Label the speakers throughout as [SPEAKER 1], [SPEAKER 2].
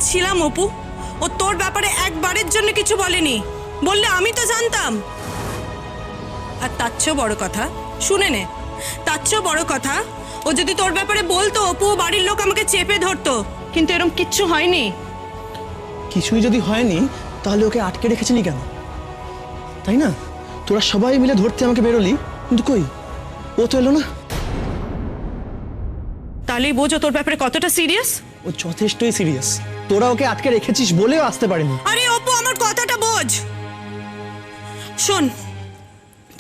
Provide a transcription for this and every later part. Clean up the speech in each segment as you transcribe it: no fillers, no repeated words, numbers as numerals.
[SPEAKER 1] ছিলাম অপু, ও তোর ব্যাপারে একবারের জন্য কিছু বলেনি। বললে আমি তো জানতাম। আর তার চেয়েও বড় কথা, শুনে নে, তার চেয়েও বড় কথা, ও যদি তোর ব্যাপারে বলতো অপু, বাড়ির লোক আমাকে চেপে ধরতো, কিন্তু এরকম কিচ্ছু হয়নি।
[SPEAKER 2] কিছুই যদি হয়নি তাহলে ওকে আটকে রেখেছিলি কেন? তাই না, তোরা সবাই মিলে ধরতে আমাকে বেরোলি, কিন্তু কই, ও তো এলো না।
[SPEAKER 1] তাহলেই বোঝো তোর ব্যাপারে কতটা সিরিয়াস।
[SPEAKER 2] ও যথেষ্টই সিরিয়াস, তোরা ওকে আটকে রেখেছিস বলেও আসতে পারেনি।
[SPEAKER 1] আরে অপু, আমার কথাটা বোঝ। শোন,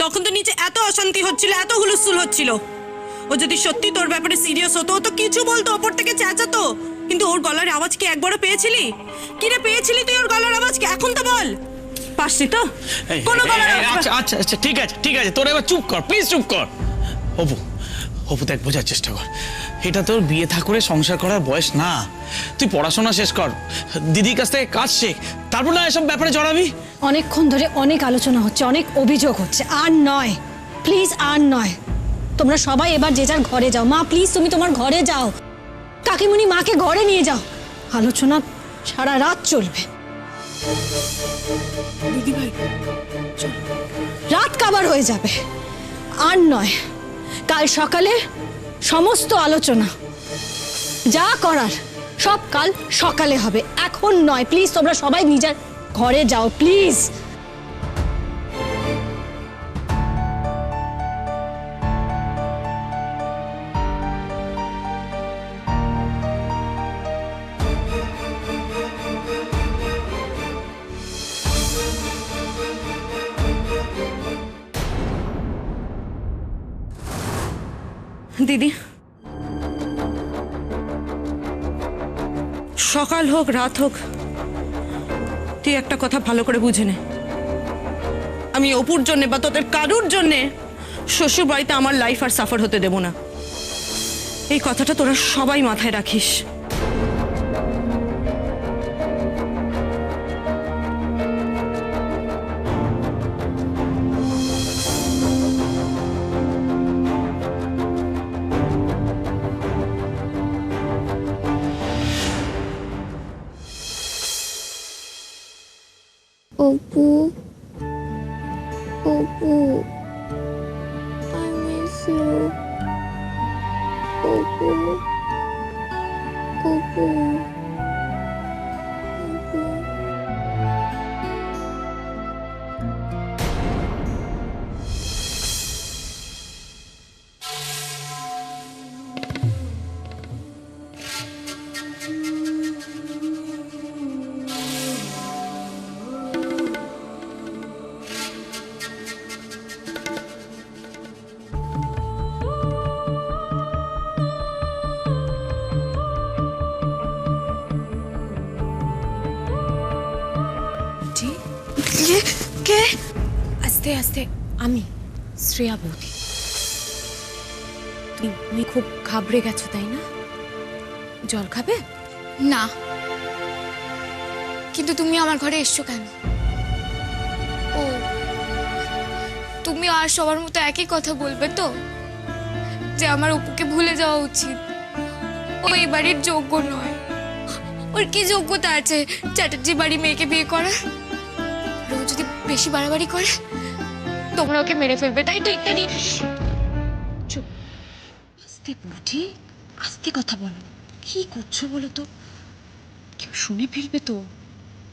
[SPEAKER 1] তখন তো নিচে এত অশান্তি হচ্ছিল, এত হুলস্থুল হচ্ছিল। ও যদি সত্যি তোর ব্যাপারে সিরিয়াস হতো, ও তো কিছু বলতো, ওপর থেকে চেঁচাতো। কিন্তু ওর গলার আওয়াজ কি একবারও পেয়েছিলি? কি রে, পেয়েছিলি তুই ওর গলার আওয়াজ? কি এখন তো বল, পাসনি তো কোনো গলার আওয়াজ?
[SPEAKER 3] আচ্ছা আচ্ছা আচ্ছা, ঠিক আছে ঠিক আছে, তোরা এবার চুপ কর, প্লিজ চুপ কর। অপু, অপু দেখ, বোঝার চেষ্টা কর, এটা তোর বিয়ে থা করে সংসার করার বয়স না। তুই পড়াশোনা শেষ কর, দিদির কাছ থেকে কাজ শেখ, তারপর না এসব ব্যাপারে জড়াবি।
[SPEAKER 4] অনেকক্ষণ ধরে অনেক আলোচনা হচ্ছে, অনেক অভিযোগ হচ্ছে, আর নয়, প্লিজ আর নয়। তোমরা সবাই এবার যে যার ঘরে যাও। মা প্লিজ, তুমি তোমার ঘরে যাও। কাকিমুনি, মাকে ঘরে নিয়ে যাও। আলোচনা সারা রাত চলবে।
[SPEAKER 1] দিদি ভাই,
[SPEAKER 4] রাত কাবার হয়ে যাবে। আর নয়, কাল সকালে সমস্ত আলোচনা যা করার সব কাল সকালে হবে, এখন নয়। প্লিজ তোমরা সবাই নিজের ঘরে যাও, প্লিজ।
[SPEAKER 1] দিদি, সকাল হোক রাত হোক, তুই একটা কথা ভালো করে বুঝে নে, আমি অপুর জন্য বা তোদের কারুর জন্যে শ্বশুর বাড়িতে আমার লাইফ আর সাফার হতে দেব না। এই কথাটা তোরা সবাই মাথায় রাখিস।
[SPEAKER 5] Apu, Apu, I miss you. Apu, Apu, Apu.
[SPEAKER 1] কে?
[SPEAKER 6] আস্তে আস্তে, আমি শ্রেয়া বৌদি। তুমি খুব ঘাবড়ে গেছো তাই না? জল খাবে?
[SPEAKER 5] না, কিন্তু তুমি আমার ঘরে এসছো কেন? ও, তুমি আর সবার মতো একই কথা বলবে তো, যে আমার অপুকে ভুলে যাওয়া উচিত, ও এই বাড়ির যোগ্য নয়। ওর কি যোগ্যতা আছে চ্যাটার্জি বাড়ি মেয়েকে বিয়ে করার? আর ও যদি বেশি বাড়াবাড়ি করে, তোমরা ওকে মেরে ফেলবে, তাই তো? ইত্যাদি।
[SPEAKER 6] চুপ, আস্তে বুঝি, আস্তে কথা বলো। কি করছো বলো তো? কেউ শুনে ফেলবে তো,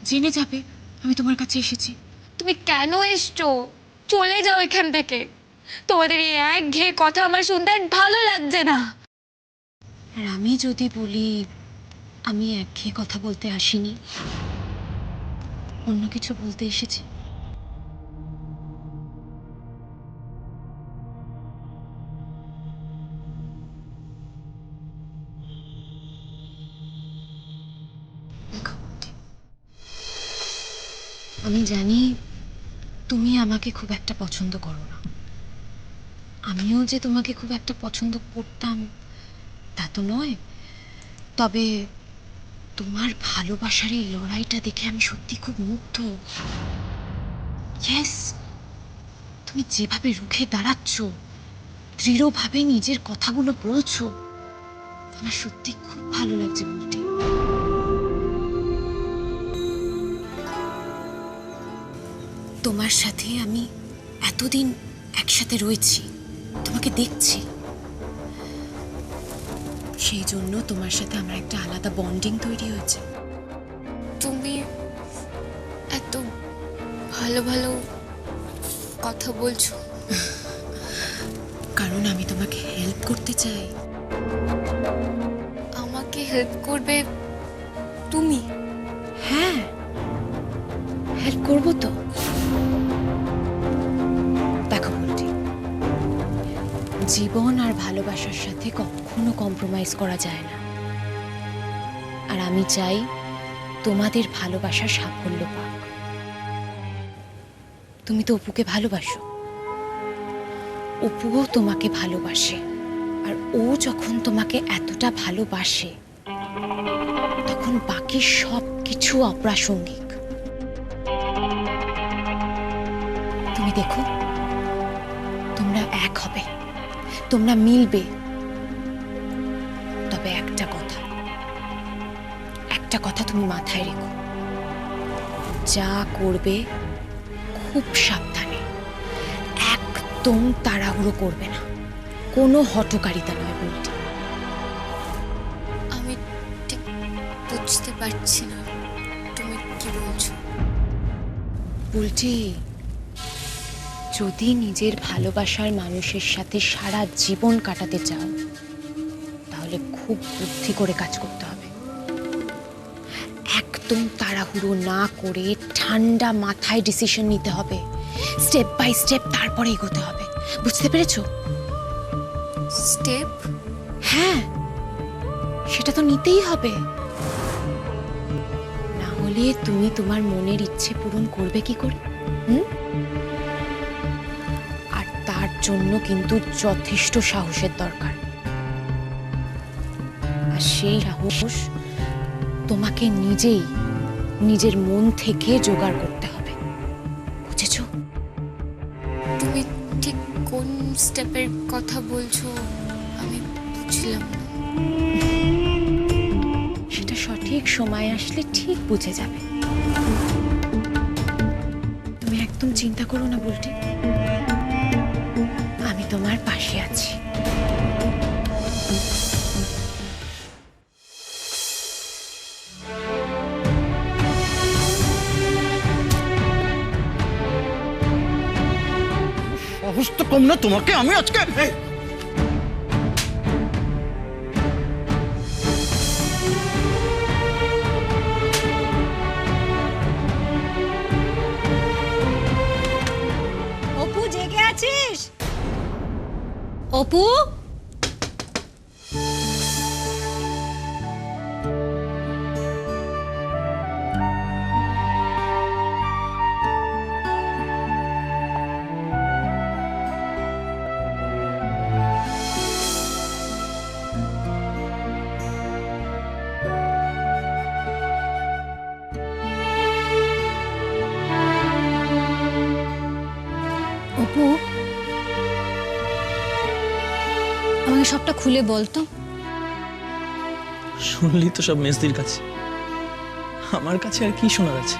[SPEAKER 6] জেনে যাবে আমি তোমার কাছে এসেছি।
[SPEAKER 5] তুমি কেন এসছো? চলে যাও এখান থেকে। তোমাদের এই একঘেয়ে কথা আমার শুনতে আর ভালো লাগছে না।
[SPEAKER 6] আর আমি যদি বলি আমি একঘেয়ে কথা বলতে আসিনি, অন্য কিছু বলতে এসেছি। আমি জানি তুমি আমাকে খুব একটা পছন্দ করো না, আমিও যে তোমাকে খুব একটা পছন্দ করতাম তা তো নয়। তবে তোমার ভালোবাসার এই লড়াইটা দেখে আমি সত্যি খুব মুগ্ধ। ইয়েস, তুমি যেভাবে রুখে দাঁড়াচ্ছ, দৃঢ়ভাবে নিজের কথাগুলো বলছো, আমার সত্যি খুব ভালো লাগছে বলতে। তোমার সাথে আমি এতদিন একসাথে রয়েছি, তোমাকে দেখছি, সেই জন্য তোমার সাথে আমার একটা আলাদা বন্ডিং তৈরি হয়েছে।
[SPEAKER 5] তুমি এত ভালো ভালো কথা বলছো,
[SPEAKER 6] কারণ আমি তোমাকে হেল্প করতে চাই।
[SPEAKER 5] আমাকে হেল্প করবে তুমি?
[SPEAKER 6] হ্যাঁ, হেল্প করবো তো। দেখো বলছি, জীবন আর ভালোবাসার সাথে কখনো কম্প্রোমাইজ করা যায় না। আর আমি চাই তোমাদের ভালোবাসা সাফল্য পাক। তুমি তো অপুকে ভালোবাসো, অপুও তোমাকে ভালোবাসে। আর ও যখন তোমাকে এতটা ভালোবাসে, তখন বাকি সব কিছু অপ্রাসঙ্গিক। তুমি দেখো, তোমরা এক হবে, তোমরা মিলবে। তবে একটা কথা তুমি মাথায় রেখো, যা করবে খুব সাবধানে, একদম তাড়াহুড়ো করবে না, কোনো হঠকারিতা নয় বলতে।
[SPEAKER 5] আমি ঠিক বুঝতে পারছি না তুমি কি বলছো।
[SPEAKER 6] বলছি, যদি নিজের ভালোবাসার মানুষের সাথে সারা জীবন কাটাতে চাও, তাহলে খুব বুদ্ধি করে কাজ করতে হবে। একদম তাড়াহুড়ো না করে ঠান্ডা মাথায় ডিসিশন নিতে হবে, স্টেপ বাই স্টেপ তারপরে এগোতে হবে। বুঝতে পেরেছো?
[SPEAKER 5] স্টেপ?
[SPEAKER 6] হ্যাঁ, সেটা তো নিতেই হবে, না হলে তুমি তোমার মনের ইচ্ছে পূরণ করবে কি করে? আর তার জন্য কিন্তু যথেষ্ট সাহসের দরকার। আর সেই সাহস তোমাকে নিজেই নিজের মন থেকে জোগাড় করতে হবে। বুঝেছো?
[SPEAKER 5] তুমি ঠিক কোন স্টেপের কথা বলছো আমি বুঝলাম না।
[SPEAKER 6] সেটা সঠিক সময় আসলে ঠিক বুঝে যাবে। তুমি একদম চিন্তা করো না বুলটি, আমি তোমার পাশে আছি।
[SPEAKER 2] অবস্থা কম না তোমাকে আমি আজকে
[SPEAKER 4] অপু, জেগে আছিস? অপু, অপু, আমাকে সবটা খুলে বল তো।
[SPEAKER 2] শুনলি তো সব মেজদির কাছে, আমার কাছে আর কি শোনার আছে?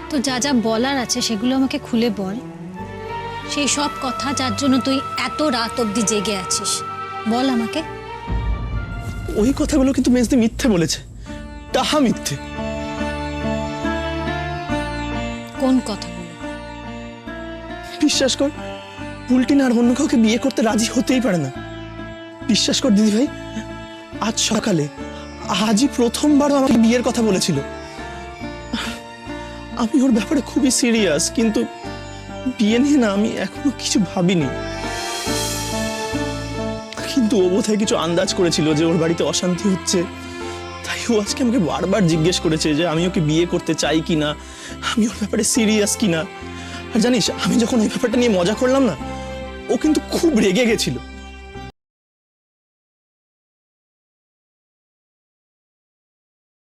[SPEAKER 4] তো যা যা বলার আছে সেগুলো আমাকে খুলে বল। সেই সব কথা যার জন্য তুই এত রাত অবধি জেগে আছিস, বল আমাকে।
[SPEAKER 2] ওই কথাগুলো কিন্তু মেজদি মিথ্যে বলেছে, তাহা মিথ্যে।
[SPEAKER 4] কোন কথাগুলো?
[SPEAKER 2] বিশ্বাস কর, বুলটিন আর অন্য কাউকে বিয়ে করতে রাজি হতেই পারে না। বিশ্বাস কর দিদি ভাই, আজ সকালে আজই প্রথমবারও আমাকে বিয়ের কথা বলেছিল। আমি ওর ব্যাপারে খুবই সিরিয়াস, কিন্তু বিয়ে নিয়ে না আমি এখনো কিছু ভাবিনি। কিন্তু ও বোধহয় কিছু আন্দাজ করেছিল যে ওর বাড়িতে অশান্তি হচ্ছে, তাই ও আজকে আমাকে বারবার জিজ্ঞেস করেছে যে আমি ওকে বিয়ে করতে চাই কিনা, আমি ওর ব্যাপারে সিরিয়াস কিনা। আর জানিস, আমি যখন ওই ব্যাপারটা নিয়ে মজা করলাম না, ও কিন্তু খুব রেগে গেছিল।